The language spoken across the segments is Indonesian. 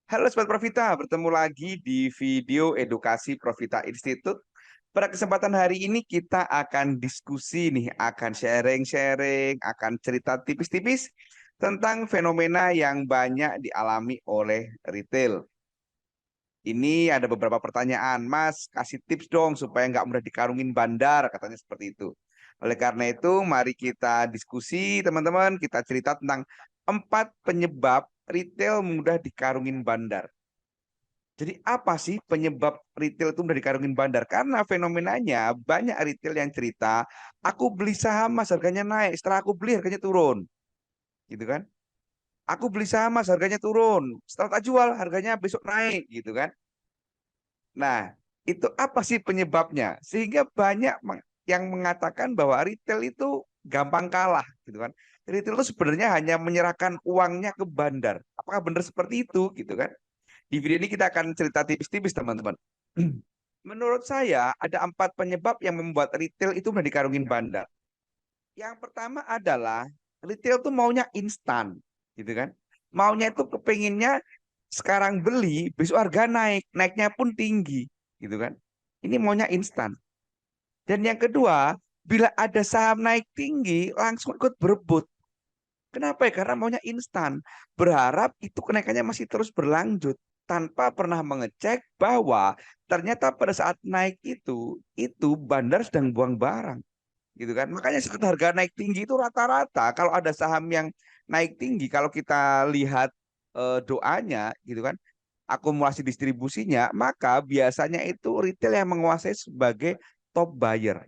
Halo Sobat Profita, bertemu lagi di video edukasi Profita Institute. Pada kesempatan hari ini kita akan diskusi nih, akan sharing-sharing, akan cerita tipis-tipis tentang fenomena yang banyak dialami oleh retail. Ini ada beberapa pertanyaan, Mas, kasih tips dong supaya nggak mudah dikarungin bandar, katanya seperti itu. Oleh karena itu, mari kita diskusi, teman-teman. Kita cerita tentang 4 penyebab retail mudah dikarungin bandar. Jadi apa sih penyebab retail itu mudah dikarungin bandar? Karena fenomenanya banyak retail yang cerita, aku beli saham mas harganya naik, setelah aku beli harganya turun, gitu kan? Aku beli saham mas harganya turun, setelah tak jual harganya besok naik, gitu kan? Nah, itu apa sih penyebabnya? Sehingga banyak yang mengatakan bahwa retail itu gampang kalah, gitu kan? Retail itu sebenarnya hanya menyerahkan uangnya ke bandar. Apakah benar seperti itu, gitu kan? Di video ini kita akan cerita tipis-tipis, teman-teman. Menurut saya, ada 4 penyebab yang membuat retail itu mudah dikarungin bandar. Yang pertama adalah retail tuh maunya instan, gitu kan? Maunya itu kepinginnya sekarang beli, besok harga naik, naiknya pun tinggi, gitu kan? Ini maunya instan. Dan yang kedua, bila ada saham naik tinggi, langsung ikut berebut. Kenapa ya? Karena maunya instan. Berharap itu kenaikannya masih terus berlanjut tanpa pernah mengecek bahwa ternyata pada saat naik itu bandar sedang buang barang, gitu kan? Makanya saat harga naik tinggi itu rata-rata kalau ada saham yang naik tinggi, kalau kita lihat doanya, gitu kan? Akumulasi distribusinya, maka biasanya itu retail yang menguasai sebagai top buyer.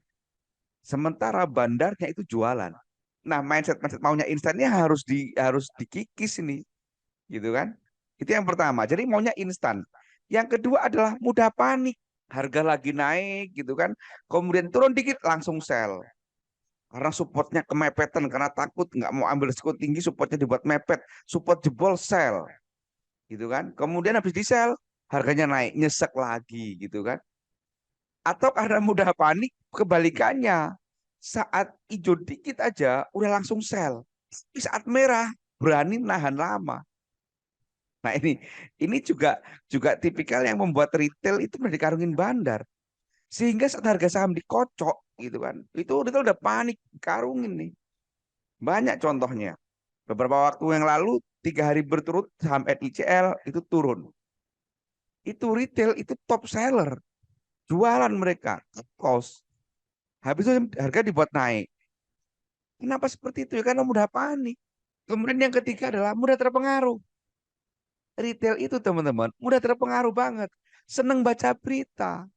Sementara bandarnya itu jualan. Nah, mindset maunya instannya harus dikikis ini, gitu kan? Itu yang pertama. Jadi maunya instan. Yang kedua adalah mudah panik. Harga lagi naik, gitu kan? Kemudian turun dikit langsung sell. Karena supportnya kemepetan, karena takut nggak mau ambil risiko tinggi, supportnya dibuat mepet, support jebol sell, gitu kan? Kemudian habis di sell, harganya naik, nyesek lagi, gitu kan? Atau karena mudah panik, kebalikannya. Saat hijau dikit aja, udah langsung sell. Tapi saat merah, berani nahan lama. Nah ini juga juga tipikal yang membuat retail itu udah dikarungin bandar. Sehingga saat harga saham dikocok, gitu kan, itu retail udah panik, karungin nih. Banyak contohnya. Beberapa waktu yang lalu, 3 hari berturut saham NICL itu turun. Itu retail itu top seller. Jualan mereka, cost. Habis itu harga dibuat naik. Kenapa seperti itu? Ya karena mudah panik. Kemudian yang ketiga adalah mudah terpengaruh. Retail itu teman-teman mudah terpengaruh banget. Seneng baca berita.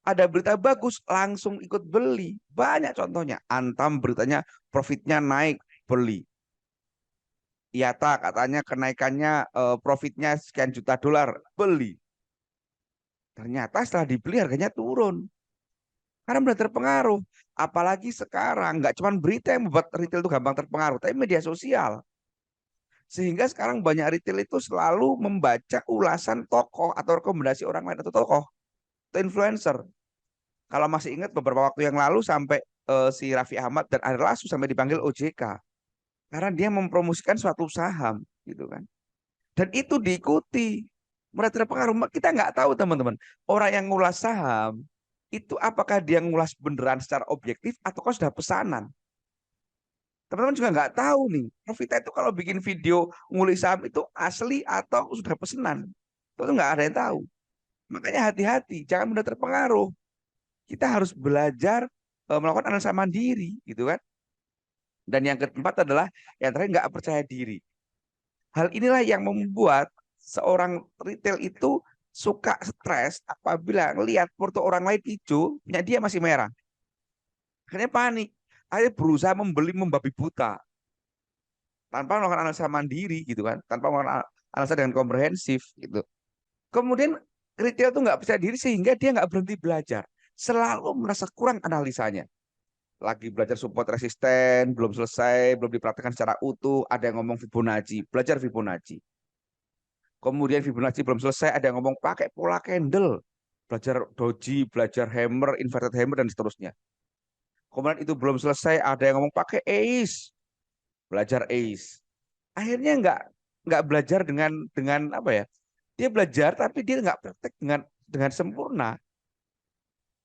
Ada berita bagus langsung ikut beli. Banyak contohnya. Antam beritanya profitnya naik, beli. IATA katanya kenaikannya profitnya sekian juta dolar, beli. Ternyata setelah dibeli harganya turun. Karena mudah terpengaruh. Apalagi sekarang nggak cuma berita yang membuat retail itu gampang terpengaruh, tapi media sosial. Sehingga sekarang banyak retail itu selalu membaca ulasan tokoh atau rekomendasi orang lain atau tokoh atau influencer. Kalau masih ingat beberapa waktu yang lalu sampai si Raffi Ahmad dan Ari Lasso sampai dipanggil OJK karena dia mempromosikan suatu saham, gitu kan. Dan itu diikuti. Mereka terpengaruh. Kita nggak tahu teman-teman. Orang yang ngulas saham itu apakah dia ngulas beneran secara objektif ataukah sudah pesanan. Teman-teman juga nggak tahu nih. Novita itu kalau bikin video ngulik saham itu asli atau sudah pesanan. Itu tuh nggak ada yang tahu. Makanya hati-hati, jangan mudah terpengaruh. Kita harus belajar melakukan analisa mandiri, gitu kan. Dan yang keempat adalah yang terakhir nggak percaya diri. Hal inilah yang membuat seorang retail itu suka stres apabila ngelihat foto orang lain hijau, punya dia masih merah. Akhirnya panik. Akhirnya berusaha membeli membabi buta tanpa melakukan analisa mandiri, gitu kan, tanpa melakukan analisa dengan komprehensif, gitu. Kemudian retail tuh nggak percaya diri sehingga dia nggak berhenti belajar, selalu merasa kurang analisanya. Lagi belajar support resisten, belum selesai, belum dipraktekkan secara utuh, ada yang ngomong Fibonacci, belajar Fibonacci. Kemudian Fibonacci belum selesai, ada yang ngomong pakai pola candle, belajar doji, belajar hammer, inverted hammer, dan seterusnya. Kemudian itu belum selesai, ada yang ngomong pakai ace, belajar ace. Akhirnya nggak belajar dengan apa ya? Dia belajar tapi dia nggak praktek dengan sempurna.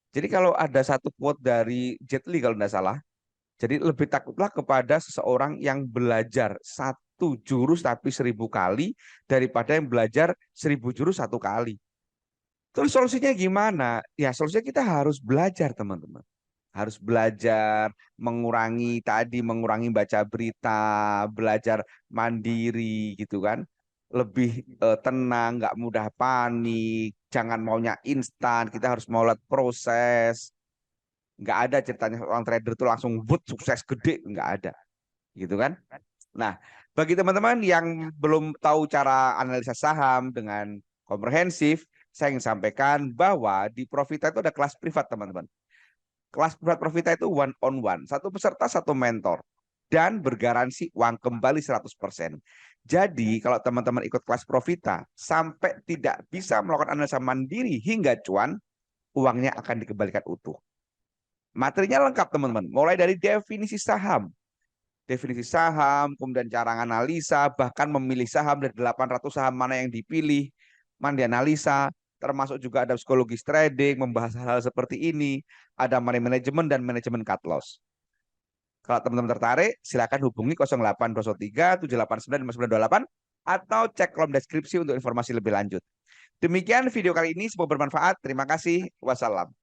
Jadi kalau ada satu quote dari Jet Li kalau nggak salah, jadi lebih takutlah kepada seseorang yang belajar satu jurus tapi 1000 kali daripada yang belajar 1000 jurus 1 kali. Terus solusinya gimana? Ya solusinya kita harus belajar teman-teman. Harus belajar mengurangi baca berita, belajar mandiri gitu kan. Lebih tenang, nggak mudah panik, jangan maunya instan, kita harus mau lihat proses. Nggak ada ceritanya orang trader itu langsung but sukses gede, nggak ada gitu kan. Nah, bagi teman-teman yang belum tahu cara analisa saham dengan komprehensif, saya ingin sampaikan bahwa di Profita itu ada kelas privat, teman-teman. Kelas privat Profita itu one on one, satu peserta satu mentor dan bergaransi uang kembali 100%. Jadi, kalau teman-teman ikut kelas Profita sampai tidak bisa melakukan analisa mandiri hingga cuan, uangnya akan dikembalikan utuh. Materinya lengkap, teman-teman. Mulai dari definisi saham, kemudian cara analisa, bahkan memilih saham dari 800 saham mana yang dipilih, mana dianalisa, termasuk juga ada psikologis trading, membahas hal-hal seperti ini, ada money management dan manajemen cut loss. Kalau teman-teman tertarik, silakan hubungi 0823 789 5928 atau cek kolom deskripsi untuk informasi lebih lanjut. Demikian video kali ini, semoga bermanfaat. Terima kasih. Wassalam.